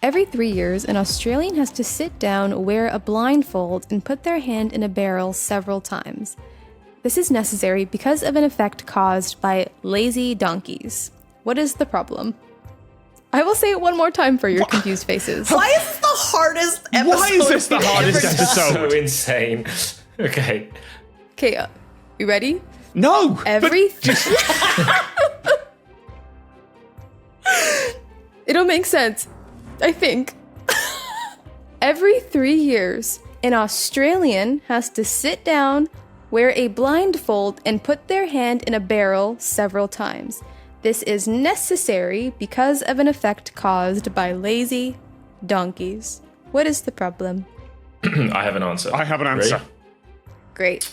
Every 3 years, an Australian has to sit down, wear a blindfold, and put their hand in a barrel several times. This is necessary because of an effect caused by lazy donkeys. What is the problem? I will say it one more time for your confused faces. Why is this the hardest episode? Why is this the we've hardest ever done? episode? So insane. Okay. Okay, you ready? No! It'll make sense, I think. Every 3 years, an Australian has to sit down, wear a blindfold, and put their hand in a barrel several times. This is necessary because of an effect caused by lazy donkeys. What is the problem? I have an answer. I have an answer. Ready? Great.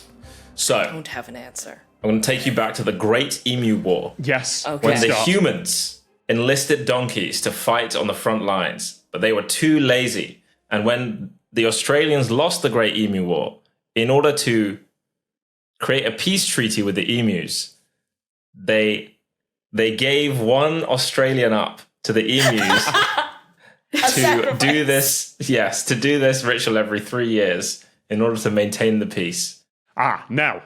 So, I don't have an answer. I'm going to take you back to the Great Emu War. Yes. Okay. When the Start. humans enlisted donkeys to fight on the front lines, but they were too lazy. And when the Australians lost the Great Emu War, in order to create a peace treaty with the emus, they gave one Australian up to the emus to do this. Yes, to do this ritual every 3 years in order to maintain the peace. Now,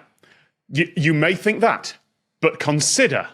you may think that, but consider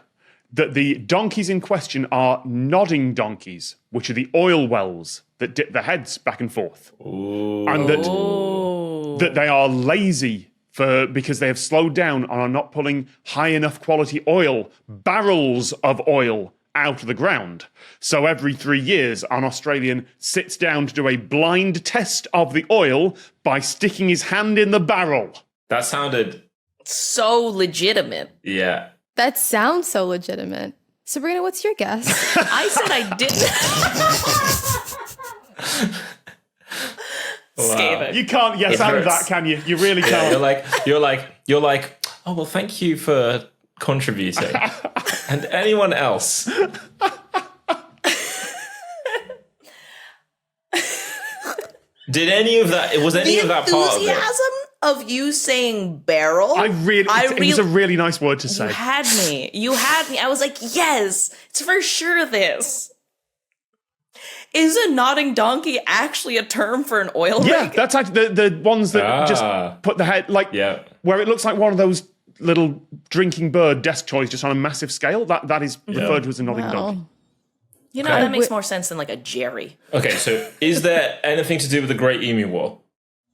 that the donkeys in question are nodding donkeys, which are the oil wells that dip their heads back and forth. Ooh. And that they are lazy because they have slowed down and are not pulling high enough quality oil, barrels of oil, out of the ground. So every 3 years, an Australian sits down to do a blind test of the oil by sticking his hand in the barrel. That sounded... So legitimate. Yeah. That sounds so legitimate. Sabrina, what's your guess? I said I didn't. Scathing. You can't yes and hurts. that, can you? You really can't. You're like, oh, well, thank you for contributing. And anyone else? Did any of that, was any of that part of it? Enthusiasm of you saying barrel. It was a really nice word to say. You had me. I was like, yes, it's for sure this. Is a nodding donkey actually a term for an oil rig? Yeah, that's actually the ones that just put the head, where it looks like one of those little drinking bird desk toys just on a massive scale. That is referred to as a nodding donkey. You know, that makes more sense than like a Jerry. Okay, so is there anything to do with the Great Emu War?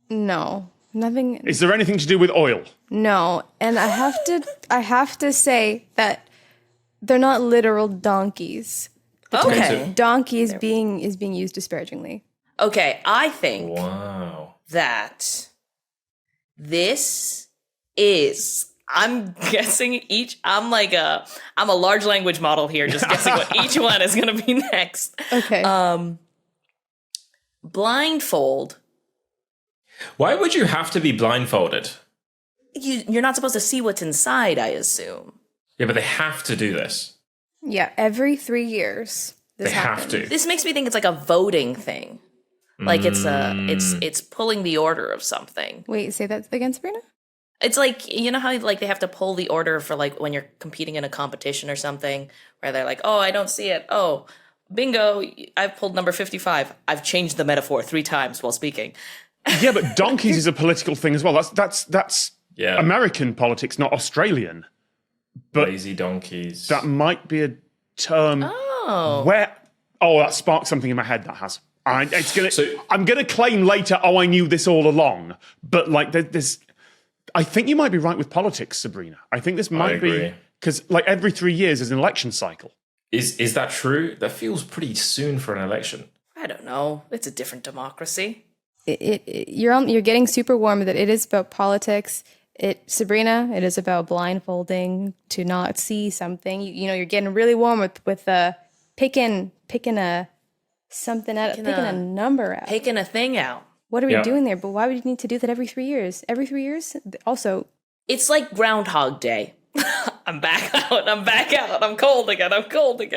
No, nothing. Is there anything to do with oil? No, and I have to say that they're not literal donkeys. Okay. Donkey is being used disparagingly. Okay, I think that this is... I'm guessing I'm a large language model here, just guessing what each one is going to be next. Okay. Blindfold. Why would you have to be blindfolded? You're not supposed to see what's inside, I assume. Yeah, but they have to do this. Yeah, every 3 years. They have to. This makes me think it's like a voting thing. Like it's pulling the order of something. Wait, say that again, Sabrina? It's like, you know how like they have to pull the order for like when you're competing in a competition or something where they're like, oh, I don't see it. Oh, bingo, I've pulled number 55. I've changed the metaphor 3 times while speaking. Yeah, but donkeys is a political thing as well. That's American politics, not Australian. But lazy donkeys. That might be a term that sparked something in my head that has. I'm gonna claim later, I knew this all along. But like there's I think you might be right with politics, Sabrina. I think this might be because like every 3 years is an election cycle. Is that true? That feels pretty soon for an election. I don't know. It's a different democracy. You're getting super warm that it is about politics. Sabrina, it is about blindfolding to not see something. You're getting really warm with picking a number out. Picking a thing out. What are we doing there? But why would you need to do that every 3 years? Every 3 years? Also, it's like Groundhog Day. I'm back out. I'm cold again.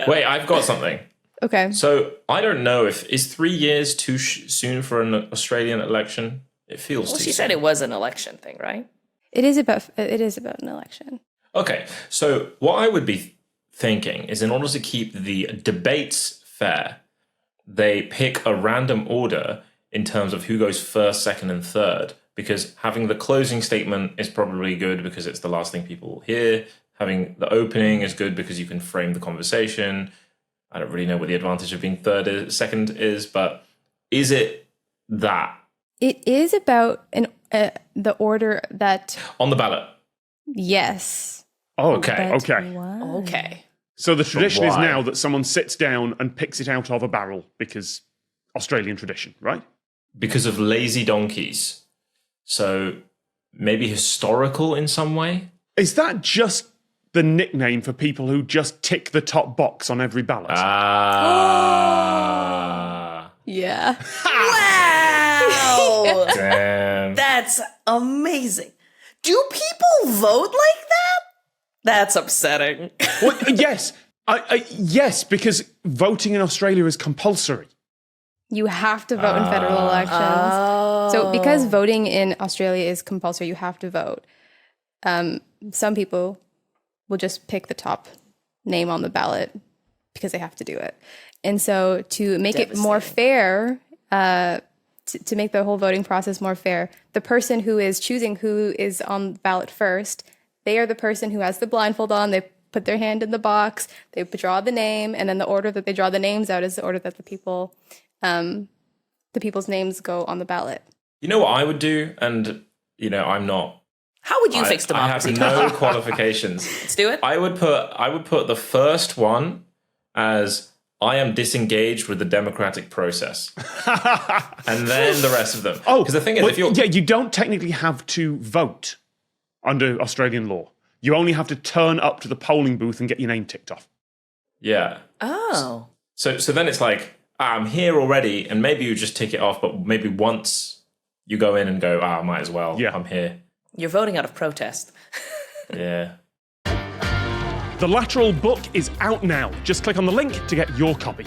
Wait, I've got something. Okay. So I don't know is 3 years too soon for an Australian election? It feels too soon. She said it was an election thing, right? It is about an election. Okay. So what I would be thinking is in order to keep the debates fair, they pick a random order in terms of who goes first, second, and third, because having the closing statement is probably good because it's the last thing people hear. Having the opening is good because you can frame the conversation. I don't really know what the advantage of being second is, but is it that? It is about the order that... On the ballot. Yes. Oh, okay. Okay. Why? Okay. So the tradition is why? now that someone sits down and picks it out of a barrel because Australian tradition, right? Because of lazy donkeys. So maybe historical in some way? Is that just the nickname for people who just tick the top box on every ballot? Yeah. Wow. Damn. That's amazing. Do people vote like that? That's upsetting. Well, yes. Yes, because voting in Australia is compulsory. You have to vote in federal elections. So because voting in Australia is compulsory, you have to vote. Some people will just pick the top name on the ballot because they have to do it. And so to make it more fair, to make the whole voting process more fair, the person who is choosing who is on the ballot first, they are the person who has the blindfold on. They put their hand in the box, they draw the name, and then the order that they draw the names out is the order that the people's names go on the ballot. You know what I would do? And, I'm not... How would you fix democracy? I have no qualifications. Let's do it. I would put the first one as I am disengaged with the democratic process. And then the rest of them. Oh, because the thing is, you don't technically have to vote under Australian law. You only have to turn up to the polling booth and get your name ticked off. Yeah. Oh. So then it's like, I'm here already, and maybe you just tick it off, but maybe once you go in and go, might as well, I'm here. You're voting out of protest. Yeah. The Lateral book is out now. Just click on the link to get your copy.